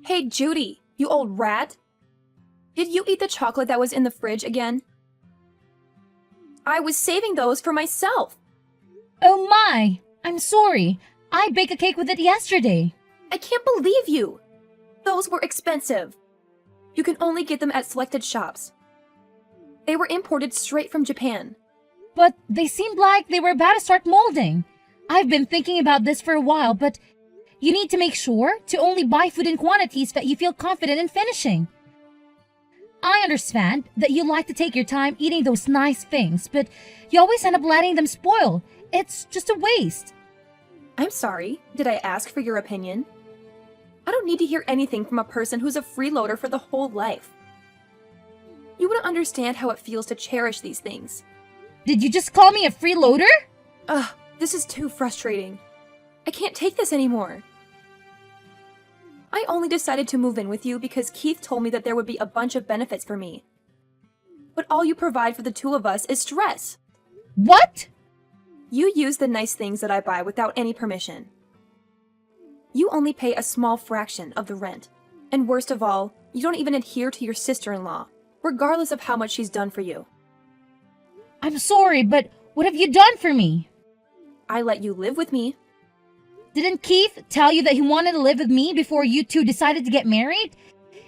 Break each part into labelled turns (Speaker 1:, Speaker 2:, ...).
Speaker 1: Hey, Judy, you old rat! Did you eat the chocolate that was in the fridge again? I was saving those for myself.
Speaker 2: Oh my! I'm sorry. I baked a cake with it yesterday.
Speaker 1: I can't believe you! Those were expensive. You can only get them at selected shops. They were imported straight from Japan.
Speaker 2: But they seemed like they were about to start molding. I've been thinking about this for a while, but you need to make sure to only buy food in quantities that you feel confident in finishing. I understand that you like to take your time eating those nice things, but you always end up letting them spoil. It's just a waste.
Speaker 1: I'm sorry. Did I ask for your opinion? I don't need to hear anything from a person who's a freeloader for the whole life. You wouldn't understand how it feels to cherish these things.
Speaker 2: Did you just call me a freeloader?
Speaker 1: Ugh, this is too frustrating. I can't take this anymore. I only decided to move in with you because Keith told me that there would be a bunch of benefits for me. But all you provide for the two of us is stress.
Speaker 2: What?
Speaker 1: You use the nice things that I buy without any permission. You only pay a small fraction of the rent. And worst of all, you don't even adhere to your sister-in-law, regardless of how much she's done for you.
Speaker 2: I'm sorry, but what have you done for me?
Speaker 1: I let you live with me.
Speaker 2: Didn't Keith tell you that he wanted to live with me before you two decided to get married?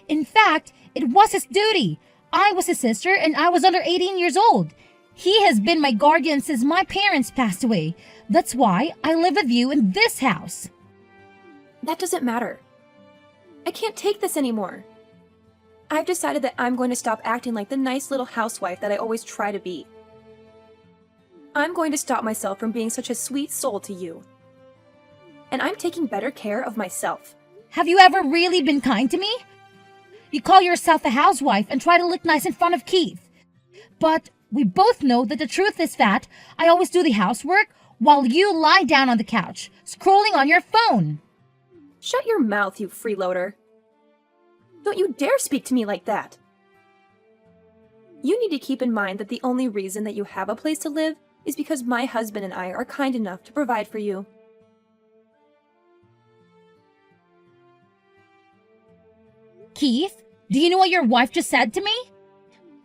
Speaker 2: In fact, it was his duty. I was his sister and I was under 18 years old. He has been my guardian since my parents passed away. That's why I live with you in this house.
Speaker 1: That doesn't matter. I can't take this anymore. I've decided that I'm going to stop acting like the nice little housewife that I always try to be. I'm going to stop myself from being such a sweet soul to you. And I'm taking better care of myself.
Speaker 2: Have you ever really been kind to me? You call yourself a housewife and try to look nice in front of Keith. But we both know that the truth is that I always do the housework while you lie down on the couch, scrolling on your phone.
Speaker 1: Shut your mouth, you freeloader. Don't you dare speak to me like that. You need to keep in mind that the only reason that you have a place to live is because my husband and I are kind enough to provide for you.
Speaker 2: Keith, do you know what your wife just said to me?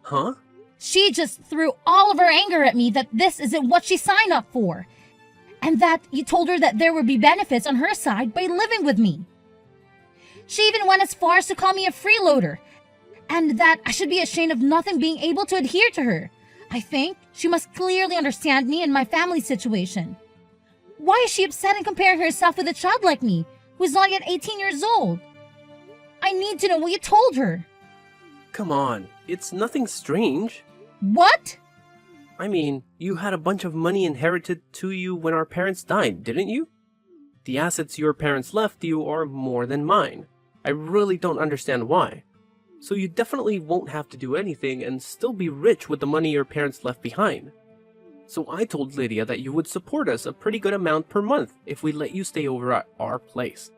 Speaker 3: Huh?
Speaker 2: She just threw all of her anger at me that this isn't what she signed up for. And that you told her that there would be benefits on her side by living with me. She even went as far as to call me a freeloader. And that I should be ashamed of nothing being able to adhere to her. I think she must clearly understand me and my family situation. Why is she upset and comparing herself with a child like me, who is not yet 18 years old? I need to know what you told her.
Speaker 3: Come on, it's nothing strange.
Speaker 2: What?
Speaker 3: I mean, you had a bunch of money inherited to you when our parents died, didn't you? The assets your parents left you are more than mine. I really don't understand why. So you definitely won't have to do anything and still be rich with the money your parents left behind. So I told Lydia that you would support us a pretty good amount per month if we let you stay over at our place.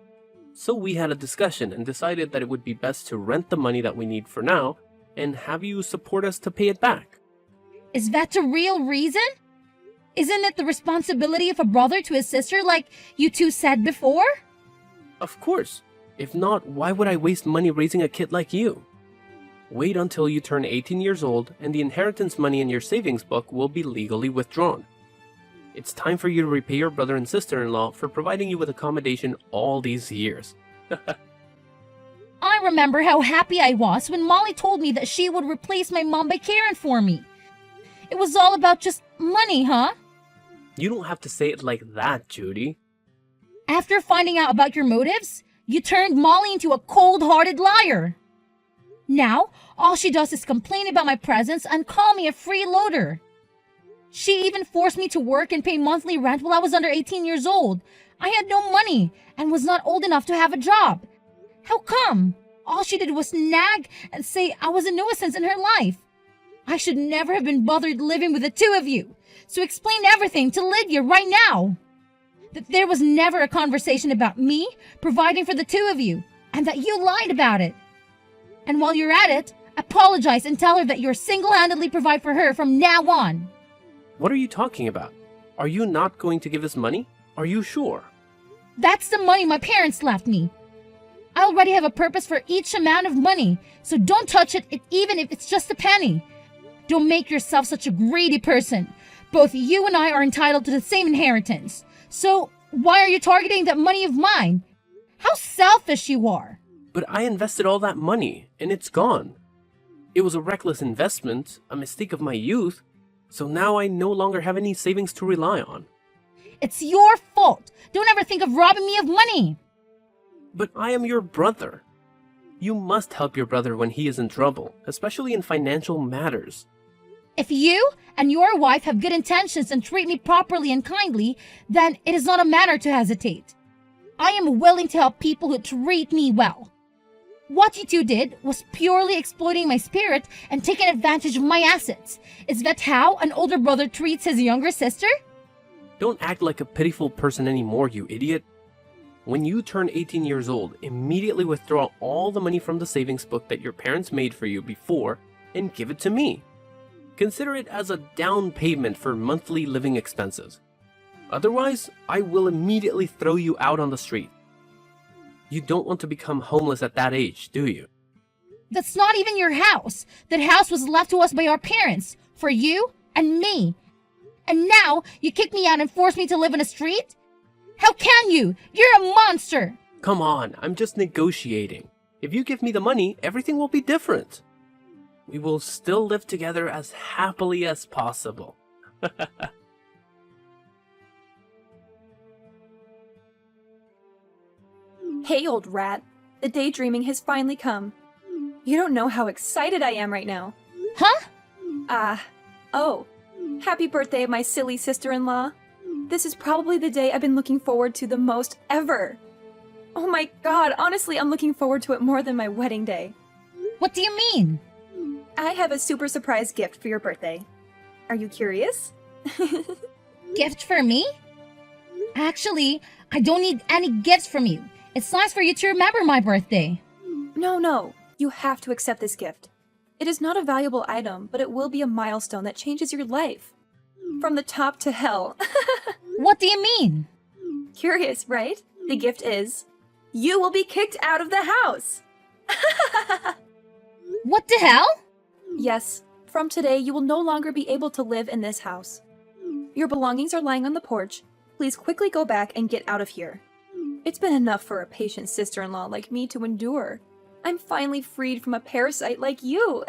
Speaker 3: So we had a discussion and decided that it would be best to rent the money that we need for now and have you support us to pay it back.
Speaker 2: Is that the real reason? Isn't it the responsibility of a brother to his sister like you two said before?
Speaker 3: Of course. If not, why would I waste money raising a kid like you? Wait until you turn 18 years old and the inheritance money in your savings book will be legally withdrawn. It's time for you to repay your brother and sister-in-law for providing you with accommodation all these years.
Speaker 2: I remember how happy I was when Molly told me that she would replace my mom by caring for me. It was all about just money, huh?
Speaker 3: You don't have to say it like that, Judy.
Speaker 2: After finding out about your motives, you turned Molly into a cold-hearted liar. Now, all she does is complain about my presence and call me a freeloader. She even forced me to work and pay monthly rent while I was under 18 years old. I had no money and was not old enough to have a job. How come? All she did was nag and say I was a nuisance in her life. I should never have been bothered living with the two of you. So explain everything to Lydia right now. That there was never a conversation about me providing for the two of you and that you lied about it. And while you're at it, apologize and tell her that you're single-handedly provide for her from now on.
Speaker 3: What are you talking about? Are you not going to give us money? Are you sure?
Speaker 2: That's the money my parents left me. I already have a purpose for each amount of money, so don't touch it even if it's just a penny. Don't make yourself such a greedy person. Both you and I are entitled to the same inheritance. So why are you targeting that money of mine? How selfish you are.
Speaker 3: But I invested all that money, and it's gone. It was a reckless investment, a mistake of my youth, so now I no longer have any savings to rely on.
Speaker 2: It's your fault. Don't ever think of robbing me of money.
Speaker 3: But I am your brother. You must help your brother when he is in trouble, especially in financial matters.
Speaker 2: If you and your wife have good intentions and treat me properly and kindly, then it is not a matter to hesitate. I am willing to help people who treat me well. What you two did was purely exploiting my spirit and taking advantage of my assets. Is that how an older brother treats his younger sister?
Speaker 3: Don't act like a pitiful person anymore, you idiot. When you turn 18 years old, immediately withdraw all the money from the savings book that your parents made for you before and give it to me. Consider it as a down payment for monthly living expenses. Otherwise, I will immediately throw you out on the street. You don't want to become homeless at that age, do you?
Speaker 2: That's not even your house. That house was left to us by our parents, for you and me. And now you kick me out and force me to live in a street? How can you? You're a monster!
Speaker 3: Come on, I'm just negotiating. If you give me the money, everything will be different. We will still live together as happily as possible.
Speaker 1: Hey, old rat. The daydreaming has finally come. You don't know how excited I am right now.
Speaker 2: Huh?
Speaker 1: Oh. Happy birthday, my silly sister-in-law. This is probably the day I've been looking forward to the most ever. Oh my god, honestly, I'm looking forward to it more than my wedding day.
Speaker 2: What do you mean?
Speaker 1: I have a super surprise gift for your birthday. Are you curious?
Speaker 2: Gift for me? Actually, I don't need any gifts from you. It's nice for you to remember my birthday.
Speaker 1: No. You have to accept this gift. It is not a valuable item, but it will be a milestone that changes your life. From the top to hell.
Speaker 2: What do you mean?
Speaker 1: Curious, right? The gift is... you will be kicked out of the house!
Speaker 2: What the hell?
Speaker 1: Yes, from today you will no longer be able to live in this house. Your belongings are lying on the porch. Please quickly go back and get out of here. It's been enough for a patient sister-in-law like me to endure. I'm finally freed from a parasite like you.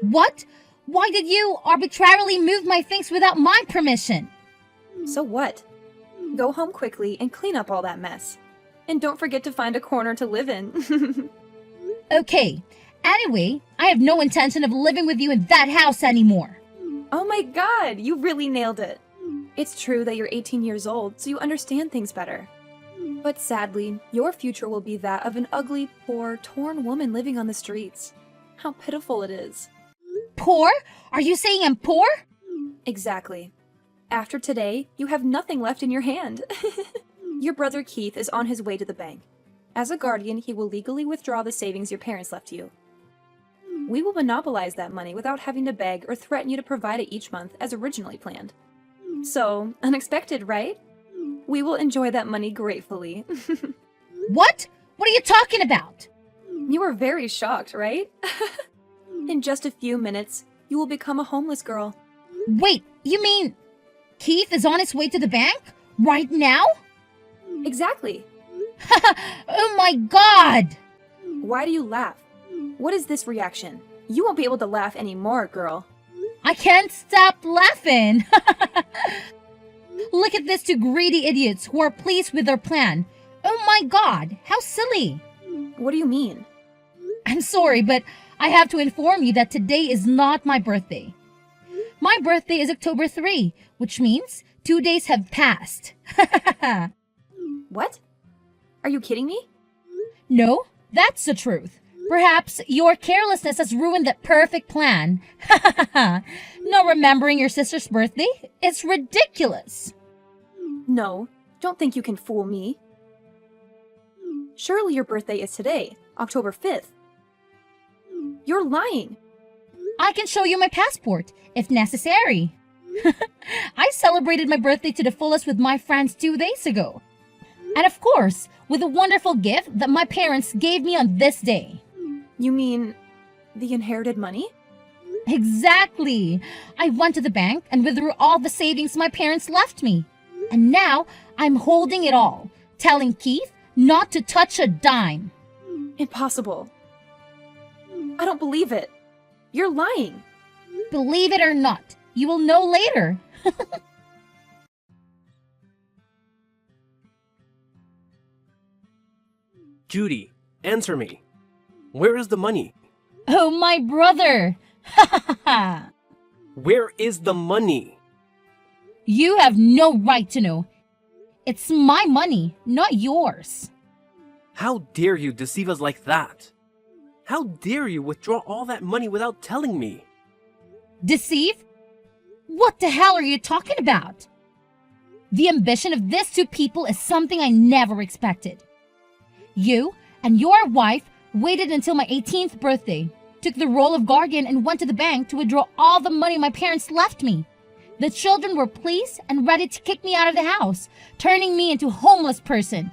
Speaker 2: What? Why did you arbitrarily move my things without my permission?
Speaker 1: So what? Go home quickly and clean up all that mess. And don't forget to find a corner to live in.
Speaker 2: Okay. Anyway, I have no intention of living with you in that house anymore.
Speaker 1: Oh my god, you really nailed it. It's true that you're 18 years old, so you understand things better. But sadly, your future will be that of an ugly, poor, torn woman living on the streets. How pitiful it is.
Speaker 2: Poor? Are you saying I'm poor?
Speaker 1: Exactly. After today, you have nothing left in your hand. Your brother Keith is on his way to the bank. As a guardian, he will legally withdraw the savings your parents left you. We will monopolize that money without having to beg or threaten you to provide it each month as originally planned. So, unexpected, right? We will enjoy that money gratefully.
Speaker 2: What? What are you talking about?
Speaker 1: You were very shocked, right? In just a few minutes, you will become a homeless girl.
Speaker 2: Wait, you mean Keith is on his way to the bank? Right now?
Speaker 1: Exactly.
Speaker 2: Oh my god!
Speaker 1: Why do you laugh? What is this reaction? You won't be able to laugh anymore, girl.
Speaker 2: I can't stop laughing! Look at these two greedy idiots who are pleased with their plan. Oh my god, how silly!
Speaker 1: What do you mean?
Speaker 2: I'm sorry, but I have to inform you that today is not my birthday. My birthday is October 3, which means 2 days have passed.
Speaker 1: What? Are you kidding me?
Speaker 2: No, that's the truth. Perhaps your carelessness has ruined that perfect plan. Not remembering your sister's birthday? It's ridiculous.
Speaker 1: No, don't think you can fool me. Surely your birthday is today, October 5th. You're lying.
Speaker 2: I can show you my passport, if necessary. I celebrated my birthday to the fullest with my friends 2 days ago. And of course, with a wonderful gift that my parents gave me on this day.
Speaker 1: You mean the inherited money?
Speaker 2: Exactly! I went to the bank and withdrew all the savings my parents left me. And now I'm holding it all, telling Keith not to touch a dime.
Speaker 1: Impossible. I don't believe it. You're lying.
Speaker 2: Believe it or not, you will know later.
Speaker 3: Judy, answer me. Where is the money?
Speaker 2: Oh, my brother! Ha ha ha!
Speaker 3: Where is the money?
Speaker 2: You have no right to know. It's my money, not yours.
Speaker 3: How dare you deceive us like that? How dare you withdraw all that money without telling me?
Speaker 2: Deceive? What the hell are you talking about? The ambition of these two people is something I never expected. You and your wife waited until my 18th birthday, took the role of guardian, and went to the bank to withdraw all the money my parents left me. The children were pleased and ready to kick me out of the house, turning me into a homeless person.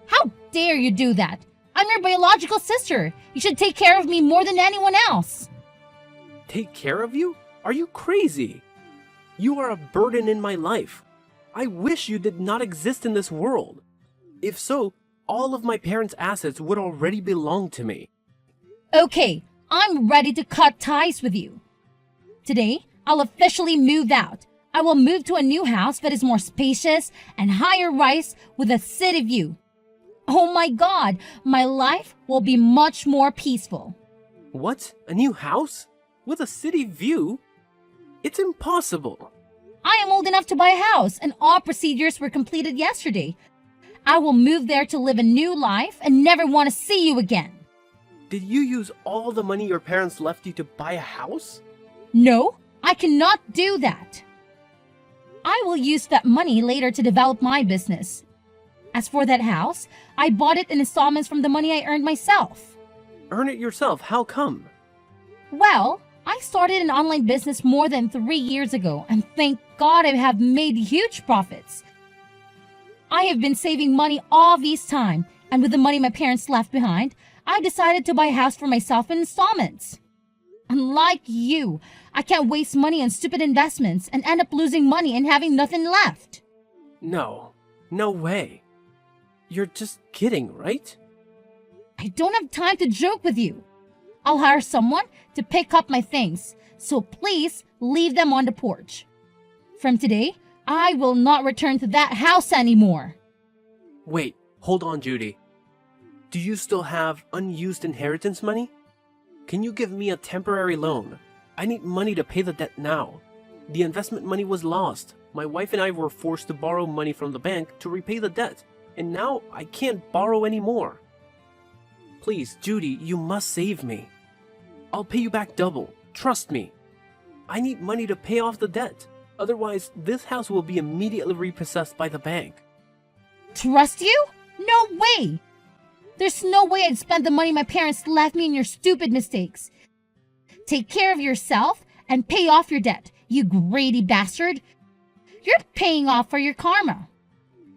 Speaker 2: How dare you do that? I'm your biological sister. You should take care of me more than anyone else.
Speaker 3: Take care of you? Are you crazy? You are a burden in my life. I wish you did not exist in this world. If so, all of my parents' assets would already belong to me.
Speaker 2: Okay, I'm ready to cut ties with you. Today, I'll officially move out. I will move to a new house that is more spacious and higher rise with a city view. Oh my God, my life will be much more peaceful.
Speaker 3: What? A new house? With a city view? It's impossible.
Speaker 2: I am old enough to buy a house, and all procedures were completed yesterday. I will move there to live a new life and never want to see you again.
Speaker 3: Did you use all the money your parents left you to buy a house?
Speaker 2: No, I cannot do that. I will use that money later to develop my business. As for that house, I bought it in installments from the money I earned myself.
Speaker 3: Earn it yourself, how come?
Speaker 2: Well, I started an online business more than 3 years ago, and thank God I have made huge profits. I have been saving money all this time, and with the money my parents left behind, I decided to buy a house for myself in installments. Unlike you, I can't waste money on stupid investments and end up losing money and having nothing left.
Speaker 3: No way. You're just kidding, right?
Speaker 2: I don't have time to joke with you. I'll hire someone to pick up my things, so please leave them on the porch. From today, I will not return to that house anymore.
Speaker 3: Wait, hold on, Judy. Do you still have unused inheritance money? Can you give me a temporary loan? I need money to pay the debt now. The investment money was lost. My wife and I were forced to borrow money from the bank to repay the debt, and now I can't borrow anymore. Please, Judy, you must save me. I'll pay you back double. Trust me. I need money to pay off the debt. Otherwise, this house will be immediately repossessed by the bank.
Speaker 2: Trust you? No way! There's no way I'd spend the money my parents left me in your stupid mistakes. Take care of yourself and pay off your debt, you greedy bastard. You're paying off for your karma.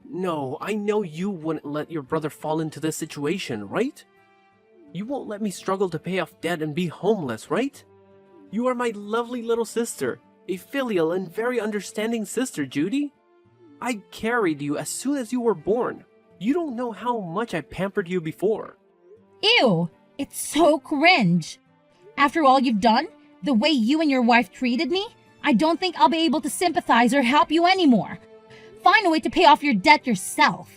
Speaker 3: No, I know you wouldn't let your brother fall into this situation, right? You won't let me struggle to pay off debt and be homeless, right? You are my lovely little sister, a filial and very understanding sister, Judy. I carried you as soon as you were born. You don't know how much I pampered you before.
Speaker 2: Ew, it's so cringe. After all you've done, the way you and your wife treated me, I don't think I'll be able to sympathize or help you anymore. Find a way to pay off your debt yourself.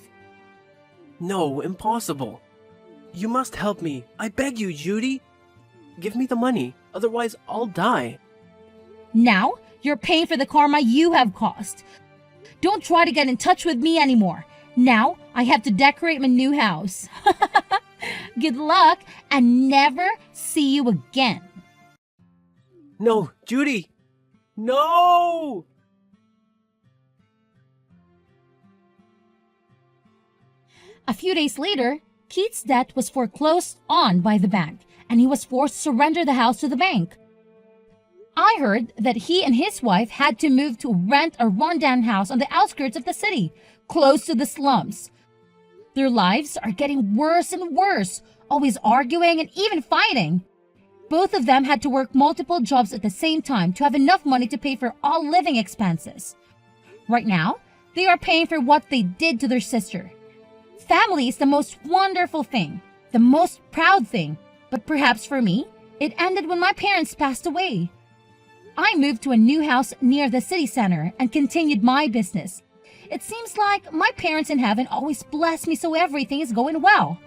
Speaker 3: No, impossible. You must help me. I beg you, Judy. Give me the money, otherwise I'll die.
Speaker 2: Now, you're paying for the karma you have caused. Don't try to get in touch with me anymore. Now, I have to decorate my new house. Good luck, and never see you again.
Speaker 3: No, Judy! No!
Speaker 2: A few days later, Keith's debt was foreclosed on by the bank, and he was forced to surrender the house to the bank. I heard that he and his wife had to move to rent a rundown house on the outskirts of the city, close to the slums. Their lives are getting worse and worse, always arguing and even fighting. Both of them had to work multiple jobs at the same time to have enough money to pay for all living expenses. Right now, they are paying for what they did to their sister. Family is the most wonderful thing, the most proud thing, but perhaps for me, it ended when my parents passed away. I moved to a new house near the city center and continued my business. It seems like my parents in heaven always bless me so everything is going well.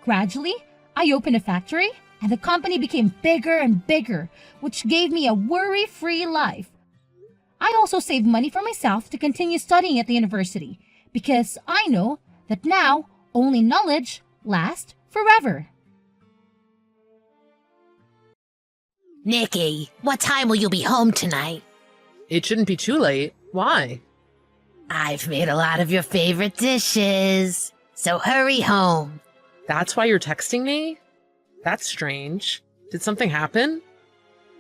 Speaker 2: Gradually, I opened a factory and the company became bigger and bigger, which gave me a worry-free life. I also saved money for myself to continue studying at the university because I know that now only knowledge lasts forever.
Speaker 4: Nikki, what time will you be home tonight?
Speaker 5: It shouldn't be too late. Why?
Speaker 4: I've made a lot of your favorite dishes, so hurry home.
Speaker 5: That's why you're texting me? That's strange. Did something happen?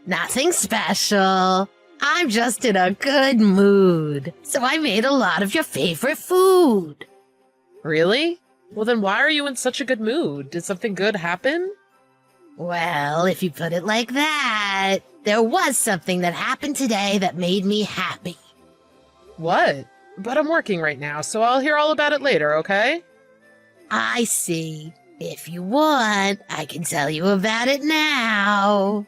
Speaker 4: Nothing special. I'm just in a good mood, so I made a lot of your favorite food.
Speaker 5: Really? Well, then why are you in such a good mood? Did something good happen?
Speaker 4: Well, if you put it like that, there was something that happened today that made me happy.
Speaker 5: What? But I'm working right now, so I'll hear all about it later, okay?
Speaker 4: I see. If you want, I can tell you about it now.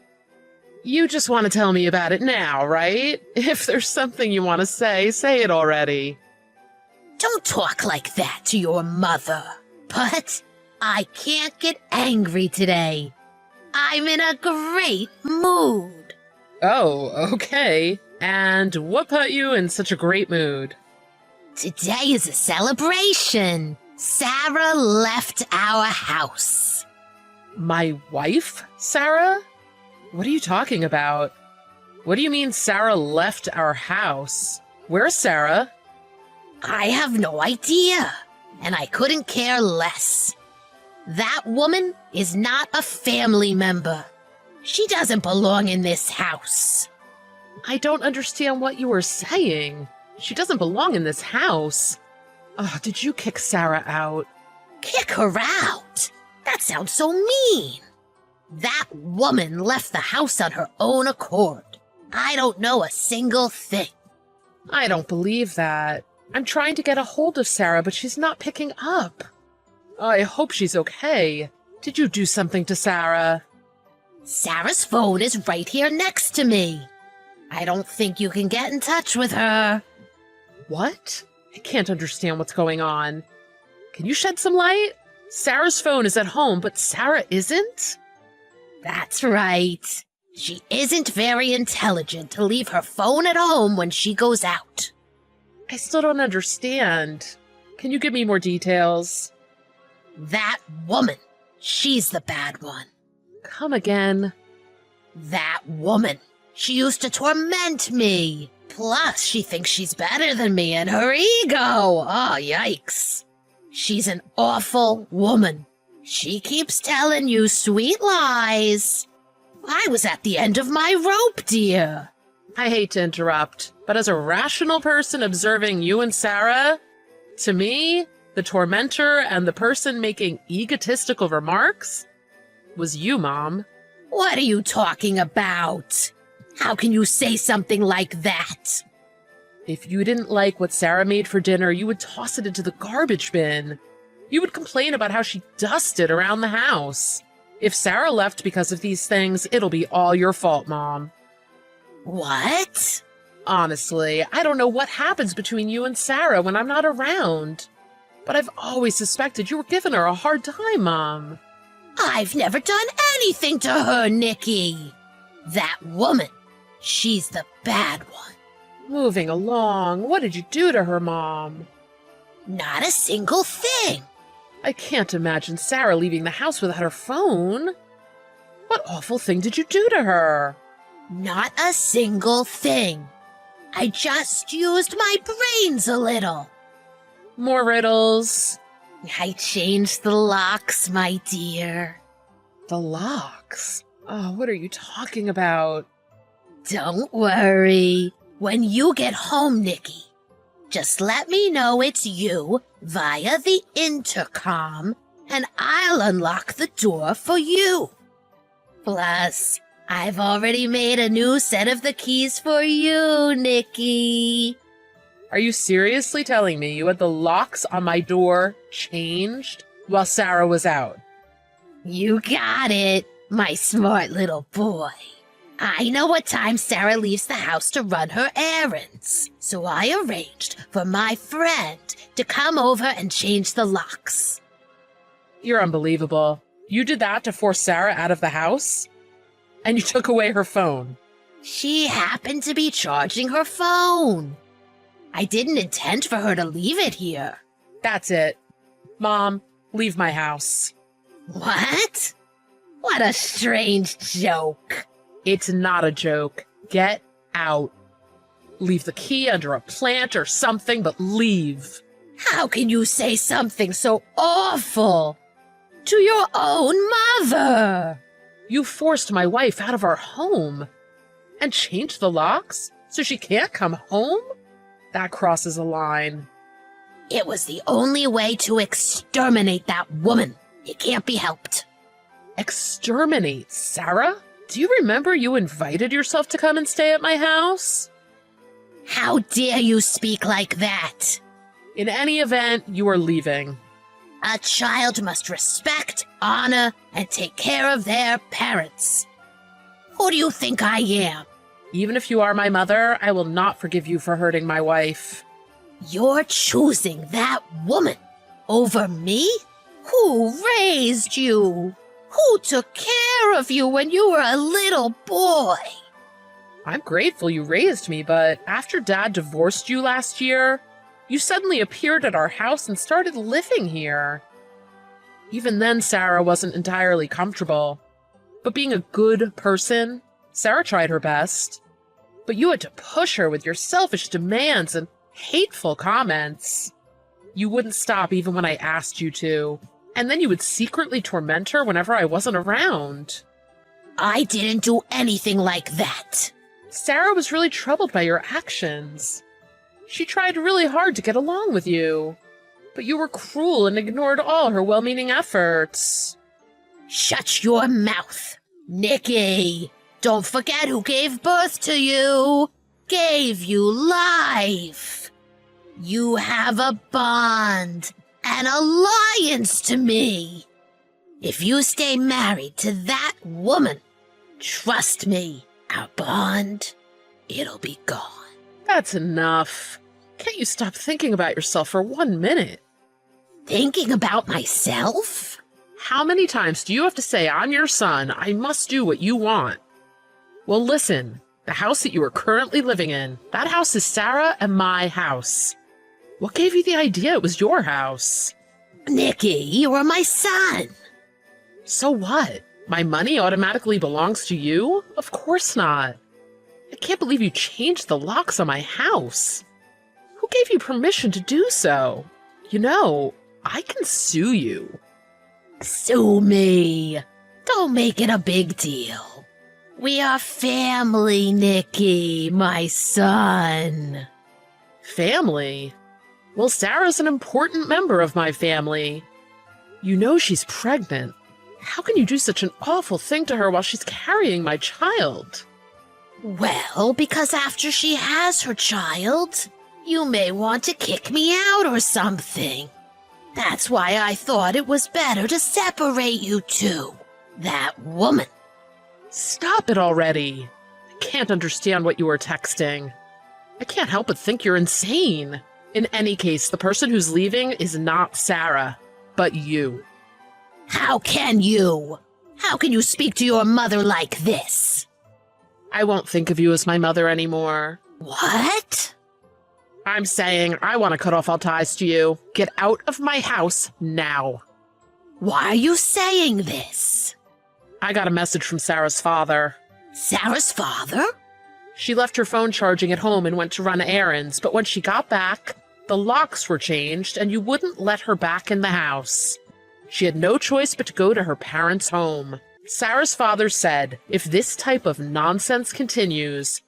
Speaker 5: You just want to tell me about it now, right? If there's something you want to say it already.
Speaker 4: Don't talk like that to your mother. But I can't get angry today. I'm in a great mood.
Speaker 5: Oh, okay. And what put you in such a great mood?
Speaker 4: Today is a celebration. Sarah left our house.
Speaker 5: My wife, Sarah? What are you talking about? What do you mean Sarah left our house? Where's Sarah?
Speaker 4: I have no idea, and I couldn't care less. That woman is not a family member. She doesn't belong in this house.
Speaker 5: I don't understand what you were saying. She doesn't belong in this house. Oh, did you kick Sarah out?
Speaker 4: Kick her out? That sounds so mean. That woman left the house on her own accord. I don't know a single thing.
Speaker 5: I don't believe that. I'm trying to get a hold of Sarah, but she's not picking up. I hope she's okay. Did you do something to Sarah?
Speaker 4: Sarah's phone is right here next to me. I don't think you can get in touch with her.
Speaker 5: What? I can't understand what's going on. Can you shed some light? Sarah's phone is at home, but Sarah isn't?
Speaker 4: That's right. She isn't very intelligent to leave her phone at home when she goes out.
Speaker 5: I still don't understand. Can you give me more details?
Speaker 4: That woman, she's the bad one.
Speaker 5: Come again.
Speaker 4: That woman, she used to torment me. Plus, she thinks she's better than me and her ego. Oh, yikes. She's an awful woman. She keeps telling you sweet lies. I was at the end of my rope, dear.
Speaker 5: I hate to interrupt, but as a rational person observing you and Sarah, to me, the tormentor and the person making egotistical remarks was you, Mom.
Speaker 4: What are you talking about? How can you say something like that?
Speaker 5: If you didn't like what Sarah made for dinner, you would toss it into the garbage bin. You would complain about how she dusted around the house. If Sarah left because of these things, it'll be all your fault, Mom.
Speaker 4: What?
Speaker 5: Honestly, I don't know what happens between you and Sarah when I'm not around. But I've always suspected you were giving her a hard time, Mom.
Speaker 4: I've never done anything to her, Nikki. That woman, she's the bad one.
Speaker 5: Moving along, what did you do to her, Mom?
Speaker 4: Not a single thing.
Speaker 5: I can't imagine Sarah leaving the house without her phone. What awful thing did you do to her?
Speaker 4: Not a single thing. I just used my brains a little.
Speaker 5: More riddles.
Speaker 4: I changed the locks, my dear.
Speaker 5: The locks? Oh, what are you talking about?
Speaker 4: Don't worry. When you get home, Nikki, Just let me know it's you via the intercom, and I'll unlock the door for you. Plus, I've already made a new set of the keys for you, Nikki.
Speaker 5: Are you seriously telling me you had the locks on my door changed while Sarah was out?
Speaker 4: You got it, my smart little boy. I know what time Sarah leaves the house to run her errands, so I arranged for my friend to come over and change the locks.
Speaker 5: You're unbelievable. You did that to force Sarah out of the house? And you took away her phone.
Speaker 4: She happened to be charging her phone. I didn't intend for her to leave it here.
Speaker 5: That's it. Mom, leave my house.
Speaker 4: What? What a strange joke.
Speaker 5: It's not a joke. Get out. Leave the key under a plant or something, but leave.
Speaker 4: How can you say something so awful to your own mother?
Speaker 5: You forced my wife out of our home and changed the locks so she can't come home? That crosses a line.
Speaker 4: It was the only way to exterminate that woman. It can't be helped.
Speaker 5: Exterminate Sarah? Do you remember you invited yourself to come and stay at my house?
Speaker 4: How dare you speak like that?
Speaker 5: In any event, you are leaving.
Speaker 4: A child must respect, honor, and take care of their parents. Who do you think I am?
Speaker 5: Even if you are my mother, I will not forgive you for hurting my wife.
Speaker 4: You're choosing that woman over me? Who raised you? Who took care of you when you were a little boy?
Speaker 5: I'm grateful you raised me, but after Dad divorced you last year, you suddenly appeared at our house and started living here. Even then, Sarah wasn't entirely comfortable. But being a good person, Sarah tried her best. But you had to push her with your selfish demands and hateful comments. You wouldn't stop even when I asked you to. And then you would secretly torment her whenever I wasn't around.
Speaker 4: I didn't do anything like that.
Speaker 5: Sarah was really troubled by your actions. She tried really hard to get along with you. But you were cruel and ignored all her well-meaning efforts.
Speaker 4: Shut your mouth, Nikki. Don't forget who gave birth to you. Gave you life. You have a bond, an alliance to me. If you stay married to that woman, trust me, our bond, it'll be gone.
Speaker 5: That's enough. Can't you stop thinking about yourself for 1 minute?
Speaker 4: Thinking about myself?
Speaker 5: How many times do you have to say I'm your son, I must do what you want? Well, listen, the house that you are currently living in, that house is Sarah and my house. What gave you the idea it was your house?
Speaker 4: Nikki, you are my son.
Speaker 5: So what? My money automatically belongs to you? Of course not. I can't believe you changed the locks on my house. Who gave you permission to do so? You know, I can sue you.
Speaker 4: Sue me. Don't make it a big deal. We are family, Nikki, my son.
Speaker 5: Family? Well, Sarah's an important member of my family. You know she's pregnant. How can you do such an awful thing to her while she's carrying my child?
Speaker 4: Well, because after she has her child, you may want to kick me out or something. That's why I thought it was better to separate you two. That woman.
Speaker 5: Stop it already. I can't understand what you were texting. I can't help but think you're insane. In any case, the person who's leaving is not Sarah, but you.
Speaker 4: How can you? How can you speak to your mother like this?
Speaker 5: I won't think of you as my mother anymore.
Speaker 4: What?
Speaker 5: I'm saying I want to cut off all ties to you. Get out of my house now.
Speaker 4: Why are you saying this?
Speaker 5: I got a message from Sarah's father.
Speaker 4: Sarah's father?
Speaker 5: She left her phone charging at home and went to run errands, but when she got back, the locks were changed and you wouldn't let her back in the house. She had no choice but to go to her parents' home. Sarah's father said, if this type of nonsense continues,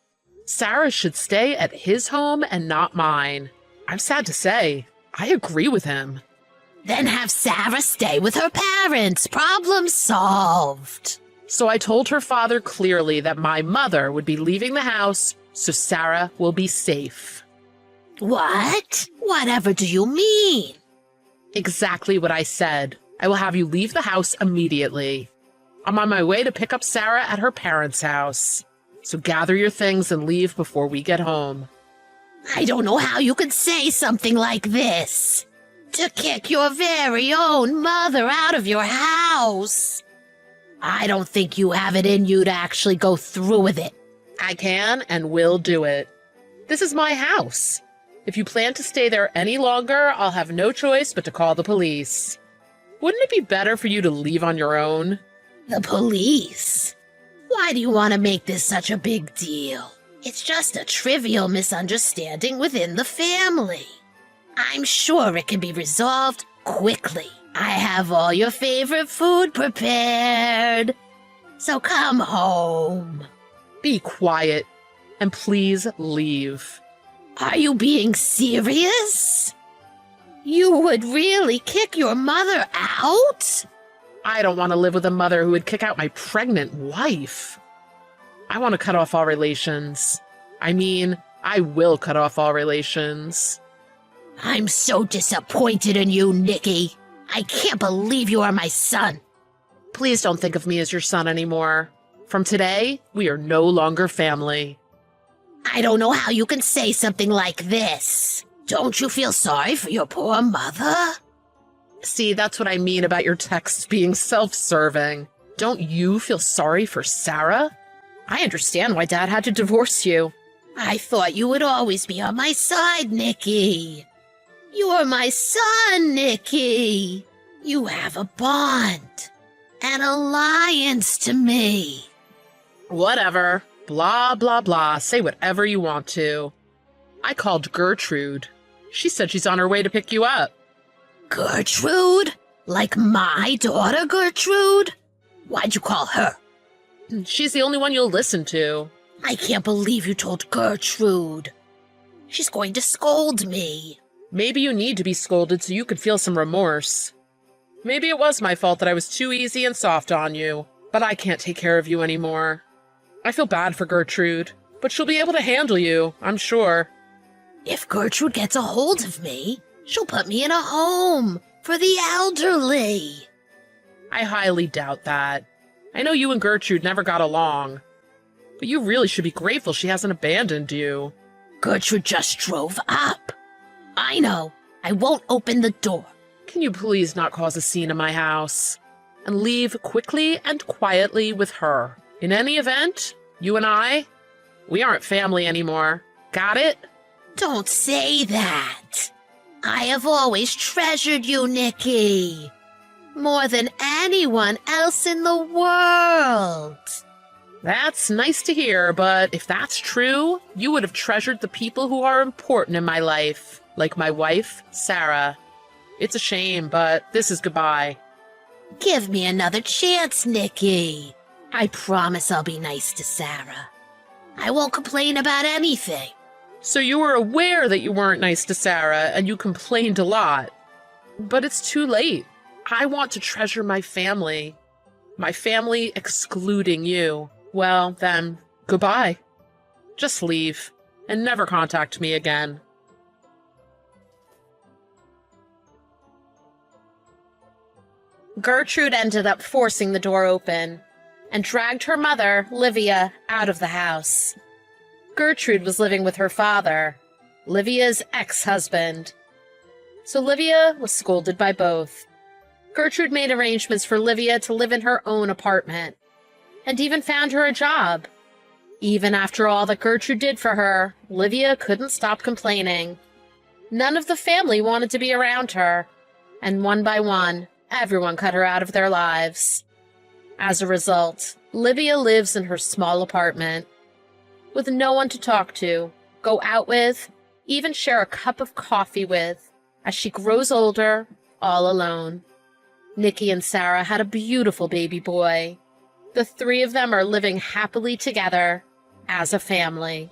Speaker 5: Sarah should stay at his home and not mine. I'm sad to say, I agree with him.
Speaker 4: Then have Sarah stay with her parents. Problem solved.
Speaker 5: So I told her father clearly that my mother would be leaving the house, so Sarah will be safe.
Speaker 4: What? Whatever do you mean?
Speaker 5: Exactly what I said. I will have you leave the house immediately. I'm on my way to pick up Sarah at her parents' house. So gather your things and leave before we get home.
Speaker 4: I don't know how you could say something like this. To kick your very own mother out of your house. I don't think you have it in you to actually go through with it.
Speaker 5: I can and will do it. This is my house. If you plan to stay there any longer, I'll have no choice but to call the police. Wouldn't it be better for you to leave on your own?
Speaker 4: The police? Why do you want to make this such a big deal? It's just a trivial misunderstanding within the family. I'm sure it can be resolved quickly. I have all your favorite food prepared. So come home.
Speaker 5: Be quiet, and please leave.
Speaker 4: Are you being serious? You would really kick your mother out?
Speaker 5: I don't want to live with a mother who would kick out my pregnant wife. I want to cut off all relations. I mean, I will cut off all relations.
Speaker 4: I'm so disappointed in you, Nikki. I can't believe you are my son.
Speaker 5: Please don't think of me as your son anymore. From today, we are no longer family.
Speaker 4: I don't know how you can say something like this. Don't you feel sorry for your poor mother?
Speaker 5: See, that's what I mean about your texts being self-serving. Don't you feel sorry for Sarah? I understand why Dad had to divorce you.
Speaker 4: I thought you would always be on my side, Nikki. You're my son, Nikki. You have a bond, an alliance to me.
Speaker 5: Whatever. Blah, blah, blah. Say whatever you want to. I called Gertrude. She said she's on her way to pick you up.
Speaker 4: Gertrude? Like my daughter, Gertrude? Why'd you call her?
Speaker 5: She's the only one you'll listen to.
Speaker 4: I can't believe you told Gertrude. She's going to scold me.
Speaker 5: Maybe you need to be scolded so you could feel some remorse. Maybe it was my fault that I was too easy and soft on you, but I can't take care of you anymore. I feel bad for Gertrude, but she'll be able to handle you, I'm sure.
Speaker 4: If Gertrude gets a hold of me, she'll put me in a home for the elderly.
Speaker 5: I highly doubt that. I know you and Gertrude never got along, but you really should be grateful she hasn't abandoned you.
Speaker 4: Gertrude just drove up. I know. I won't open the door.
Speaker 5: Can you please not cause a scene in my house? And leave quickly and quietly with her. In any event, you and I, we aren't family anymore. Got it?
Speaker 4: Don't say that. I have always treasured you, Nikki. More than anyone else in the world.
Speaker 5: That's nice to hear, but if that's true, you would have treasured the people who are important in my life, like my wife, Sarah. It's a shame, but this is goodbye.
Speaker 4: Give me another chance, Nikki. I promise I'll be nice to Sarah. I won't complain about anything.
Speaker 5: So you were aware that you weren't nice to Sarah, and you complained a lot. But it's too late. I want to treasure my family. My family excluding you. Well, then, goodbye. Just leave, and never contact me again.
Speaker 2: Gertrude ended up forcing the door open and dragged her mother, Livia, out of the house. Gertrude was living with her father, Livia's ex-husband. So Livia was scolded by both. Gertrude made arrangements for Livia to live in her own apartment, and even found her a job. Even after all that Gertrude did for her, Livia couldn't stop complaining. None of the family wanted to be around her, and one by one, everyone cut her out of their lives. As a result, Livia lives in her small apartment, with no one to talk to, go out with, even share a cup of coffee with, as she grows older, all alone. Nikki and Sarah had a beautiful baby boy. The three of them are living happily together as a family.